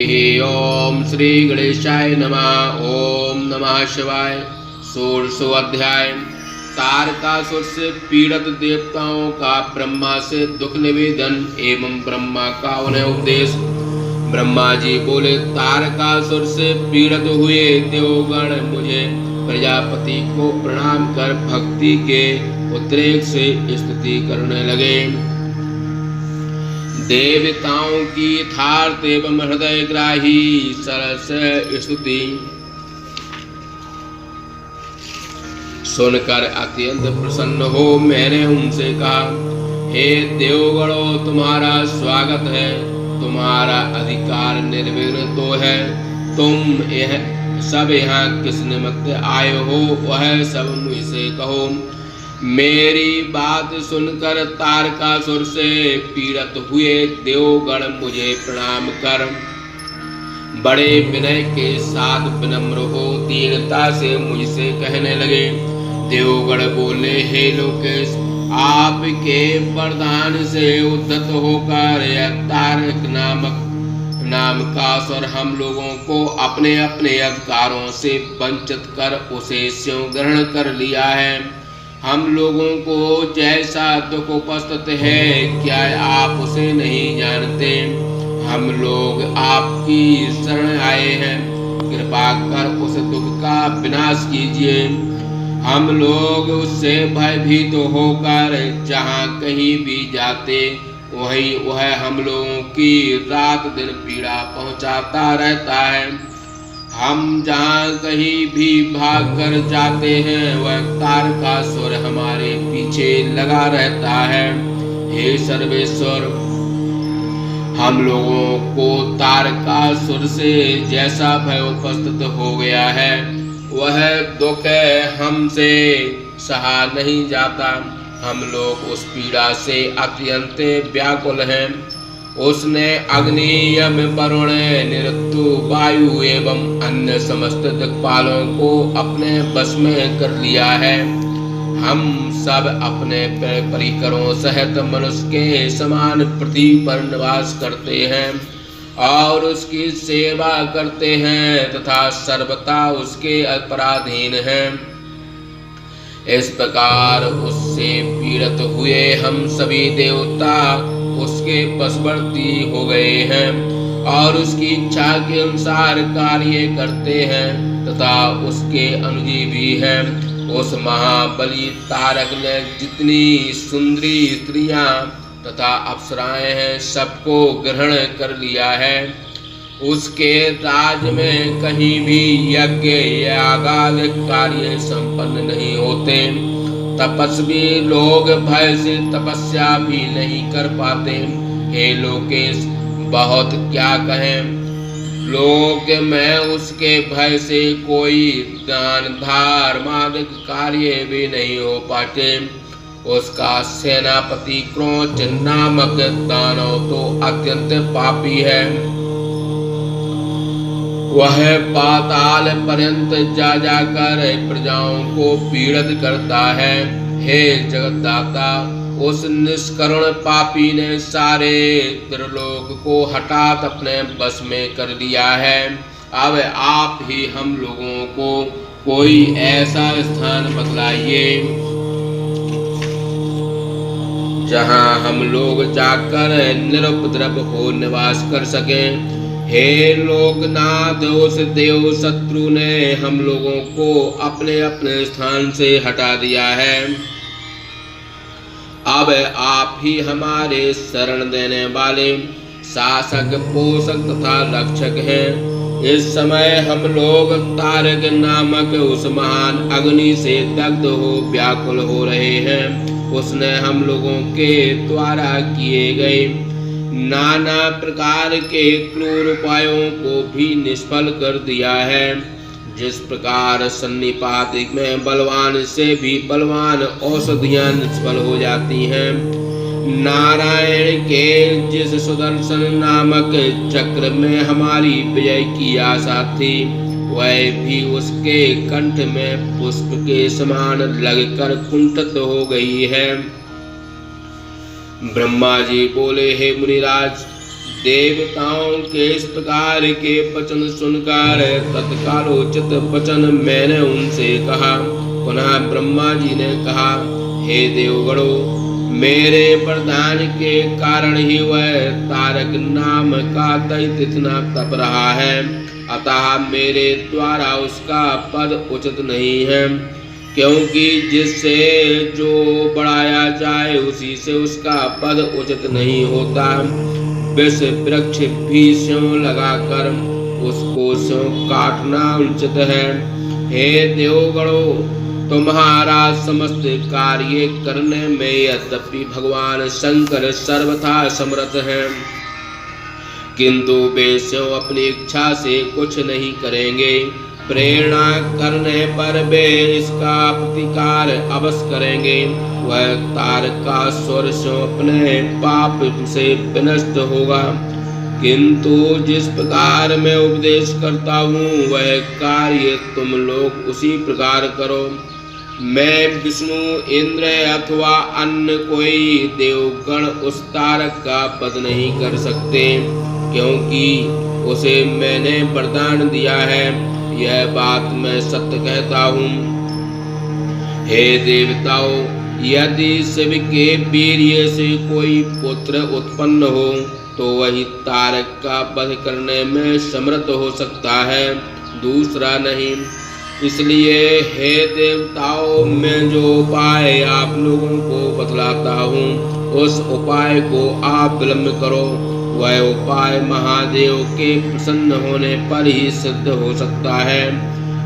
ओम श्री गणेशाय नमः। ओम नमः शिवाय। 16वां अध्याय। तारकासुर से पीड़ित देवताओं का ब्रह्मा से दुख निवेदन एवं ब्रह्मा का उन्हें उपदेश। ब्रह्मा जी बोले, तारकासुर से पीड़ित हुए देवगण मुझे प्रजापति को प्रणाम कर भक्ति के उद्रेक से स्तुति करने लगे। देवताओं की यथार्थ एवं हृदय ग्राही सरस स्तुति सुनकर अत्यंत प्रसन्न हो मैंने उनसे कहा, हे देवगणों, तुम्हारा स्वागत है। तुम्हारा अधिकार निर्विघ्न तो है। तुम सब यहाँ किस निमित्त आए हो, वह सब मुझसे कहो। मेरी बात सुनकर तारकासुर से पीड़ित हुए देवगण मुझे प्रणाम कर बड़े विनय के साथ विनम्र हो दीनता से मुझसे कहने लगे। देवगण बोले, हे लोकेश, आपके वरदान से उद्धत होकर तारक नाम का असुर हम लोगों को अपने अपने अधिकारों से वंचित कर उसे स्यों ग्रहण कर लिया है। हम लोगों को जैसा दुख उपस्थित है, क्या आप उसे नहीं जानते? हम लोग आपकी शरण आए हैं, कृपा कर उस दुख का विनाश कीजिए। हम लोग उससे भयभीत होकर जहाँ कहीं भी जाते वह हम लोगों की रात दिन पीड़ा पहुँचाता रहता है। हम जहाँ कहीं भी भाग कर जाते हैं वह तारकासुर हमारे पीछे लगा रहता है। हे सर्वेश्वर, हम लोगों को तारकासुर से जैसा भय उपस्थित हो गया है वह दुख हमसे सहा नहीं जाता। हम लोग उस पीड़ा से अत्यंत व्याकुल हैं। उसने अग्नि, यम, वरुण, निरुक्त, वायु एवं अन्य समस्त दिक्पालों को अपने वश में कर लिया है। हम सब अपने परिकरों सहित मनुष्य के समान पृथ्वी पर निवास करते हैं और उसकी सेवा करते हैं तथा सर्वथा उसके अपराधीन हैं। इस प्रकार उससे पीड़ित हुए हम सभी देवता उसके वशवर्ती हो गए हैं और उसकी इच्छा के अनुसार कार्य करते हैं तथा उसके अनुजीवी हैं। उस महाबली तारक ने जितनी सुंदरी स्त्रियां तथा अप्सराएं हैं सबको ग्रहण कर लिया है। उसके राज में कहीं भी यज्ञ यागादि कार्य संपन्न नहीं होते। तपस्वी लोग भय से तपस्या भी नहीं कर पाते। हे लोकेश, बहुत क्या कहें। लोक में उसके भय से कोई दान धार्मिक कार्य भी नहीं हो पाते। उसका सेनापति क्रोच नामक दानव तो अत्यंत पापी है। वह पाताल पर्यंत जा जाकर प्रजाओं को पीड़ित करता है। हे जगतदाता, उस निष्करुण पापी ने सारे त्रिलोक को हठात अपने बस में कर लिया है। अब आप ही हम लोगों को कोई ऐसा स्थान बतलाइए जहां हम लोग जाकर निरुपद्रव हो निवास कर सकें। हे लोकनाथ, उस देव शत्रु ने हम लोगों को अपने अपने स्थान से हटा दिया है। अब आप ही हमारे शरण देने वाले शासक, पोषक तथा रक्षक हैं। इस समय हम लोग तारक नामक उस महान अग्नि से दग्ध हो व्याकुल हो रहे हैं। उसने हम लोगों के द्वारा किए गए नाना प्रकार के क्रूर उपायों को भी निष्फल कर दिया है। जिस प्रकार सन्निपात में बलवान से भी बलवान औषधियां निष्फल हो जाती हैं, नारायण के जिस सुदर्शन नामक चक्र में हमारी विजय की आशा थी वह भी उसके कंठ में पुष्प के समान लगकर कुंठित हो गई है। ब्रह्मा जी बोले, हे मुनिराज, देवताओं के इस प्रकार के वचन सुनकर तत्कालोचित वचन मैंने उनसे कहा। पुनः ब्रह्मा जी ने कहा, हे देवगणों, मेरे वरदान के कारण ही वह तारक नाम का दैत्य इतना तप रहा है, अतः मेरे द्वारा उसका पद उचित नहीं है, क्योंकि जिससे जो बढ़ाया जाए उसी से उसका पद उचित नहीं होता। विष वृक्ष भी स्यों लगाकर उसको स्यों काटना उचित है। हे देवगणों, तुम्हारा समस्त कार्य करने में यद्यपि भगवान शंकर सर्वथा समर्थ हैं, किंतु वे स्यों अपनी इच्छा से कुछ नहीं करेंगे। प्रेरणा करने पर वे इसका प्रतिकार अवश्य करेंगे। वह तारकासुर स्यों अपने पाप से विनष्ट होगा, किंतु जिस प्रकार मैं उपदेश करता हूँ वह कार्य तुम लोग उसी प्रकार करो। मैं विष्णु, इंद्र अथवा अन्य कोई देवगण उस तारक का वध नहीं कर सकते, क्योंकि उसे मैंने वरदान दिया है। यह बात मैं सत्य कहता हूँ। हे देवताओं, यदि शिव के वीर्य से कोई पुत्र उत्पन्न हो तो वही तारक का वध करने में समर्थ हो सकता है, दूसरा नहीं। इसलिए हे देवताओं, मैं जो उपाय आप लोगों को बतलाता हूँ उस उपाय को आप विलंब करो। वह उपाय महादेव के प्रसन्न होने पर ही सिद्ध हो सकता है।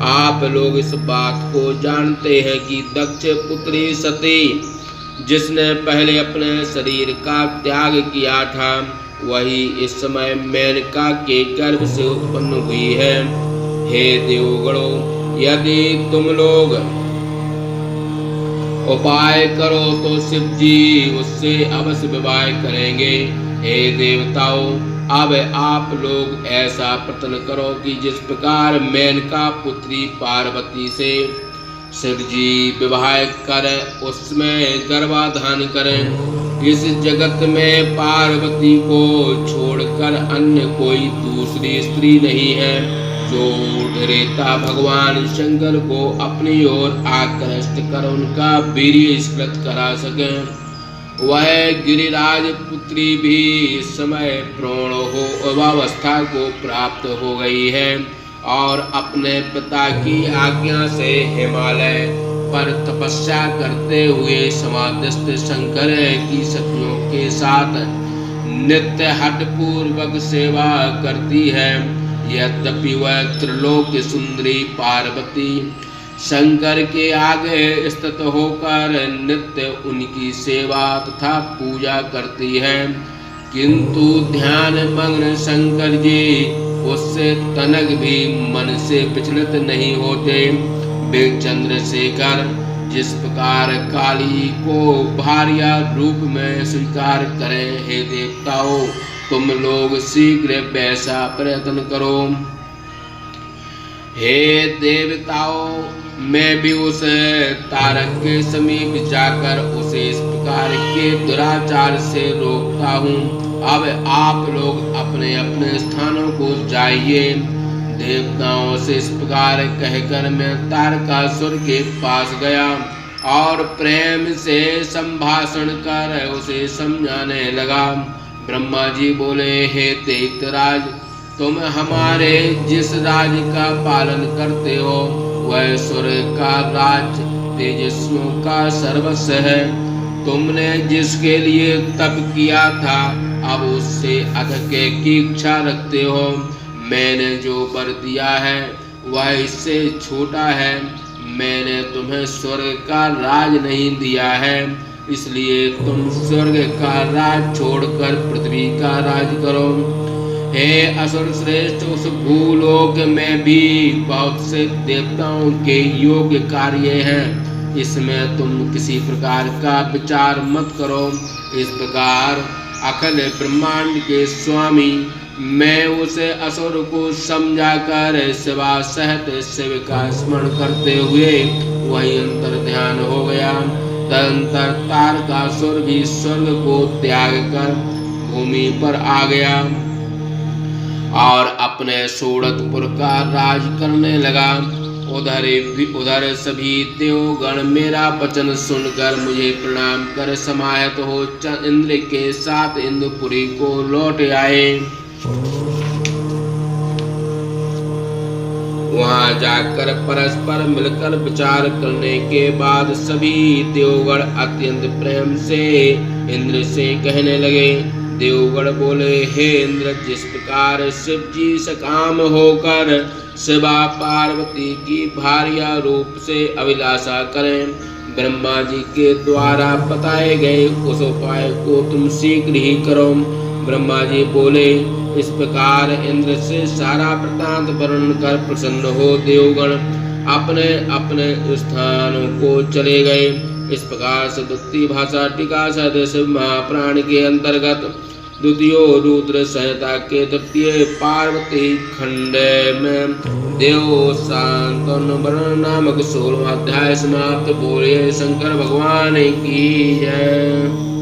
आप लोग इस बात को जानते हैं कि दक्ष पुत्री सती, जिसने पहले अपने शरीर का त्याग किया था, वही इस समय मेनका के गर्भ से उत्पन्न हुई है। हे देवगणों, यदि तुम लोग उपाय करो तो शिव जी उससे अवश्य विवाह करेंगे। हे देवताओं, अब आप लोग ऐसा प्रयत्न करो कि जिस प्रकार मेनका पुत्री पार्वती से शिव जी विवाह कर उसमें गर्भाधान करें। इस जगत में पार्वती को छोड़कर अन्य कोई दूसरी स्त्री नहीं है जो ऊर्ध्वरेता भगवान शंकर को अपनी ओर आकृष्ट कर उनका वीर्य स्खलित करा सके। वह गिरिराज पुत्री भी इस समय प्रौढ़ हो अवस्था को प्राप्त हो गई है और अपने पिता की आज्ञा से हिमालय पर तपस्या करते हुए समाधिस्थ शंकर की सखियों के साथ नित्य हठ पूर्वक सेवा करती है। यद्यपि वह त्रिलोक सुंदरी पार्वती शंकर के आगे स्थित होकर नित्य उनकी सेवा तथा पूजा करती है, किंतु ध्यान मग्न शंकर जी उससे तनक भी मन से विचलित नहीं होते। वे चंद्रशेखर जिस प्रकार काली को भार्या रूप में स्वीकार करें, हे देवताओं, तुम लोग शीघ्र वैसा प्रयत्न करो। हे देवताओं, मैं भी उस तारक के समीप जाकर उसे इस प्रकार के दुराचार से रोकता हूँ। अब आप लोग अपने अपने स्थानों को जाइए। देवताओं से इस प्रकार कहकर मैं तारकासुर के पास गया और प्रेम से संभाषण कर उसे समझाने लगा। ब्रह्मा जी बोले, हे दैत्यराज, तुम हमारे जिस राज का पालन करते हो वह स्वर्ग का राज तेजस्वियों का सर्वस्व है। तुमने जिसके लिए तप किया था अब उससे अधिक की इच्छा रखते हो। मैंने जो वर दिया है वह इससे छोटा है। मैंने तुम्हें स्वर्ग का राज नहीं दिया है, इसलिए तुम स्वर्ग का राज छोड़कर पृथ्वी का राज करो। हे असुर श्रेष्ठ, उस भूलोक में भी बहुत से देवताओं के योग्य कार्य हैं, इसमें तुम किसी प्रकार का विचार मत करो। इस प्रकार अखिल ब्रह्मांड के स्वामी मैं उसे असुर को समझाकर शिवा सहित शिव का स्मरण करते हुए वही अंतर ध्यान हो गया। तदंतर तारकासुर भी स्वर्ग को त्याग कर भूमि पर आ गया। और अपने सोड़तपुर का राज करने लगा। उधर सभी देवगण मेरा वचन सुनकर मुझे प्रणाम कर समाहित हो इंद्र के साथ इंद्रपुरी को लौट आए। वहां जाकर परस्पर मिलकर विचार करने के बाद सभी देवगण अत्यंत प्रेम से इंद्र से कहने लगे। देवगण बोले, हे इंद्र, जिस प्रकार शिव जी सकाम होकर शिवा पार्वती की भार्या रूप से अभिलाषा करें, ब्रह्मा जी के द्वारा बताए गए उस उपाय को तुम शीघ्र ही करो। ब्रह्मा जी बोले। इस प्रकार इंद्र से सारा वृत्तांत वर्णन कर प्रसन्न हो देवगण अपने अपने स्थानों को चले गए। इस प्रकार से द्वितीय भाषा टीका सदस्य महाप्राण के अंतर्गत द्वितीय रुद्र संहिता के तृतीय पार्वती खंड में देव शांतन वर्णन नामक 16वां अध्याय समाप्त। बोले शंकर भगवान की जय।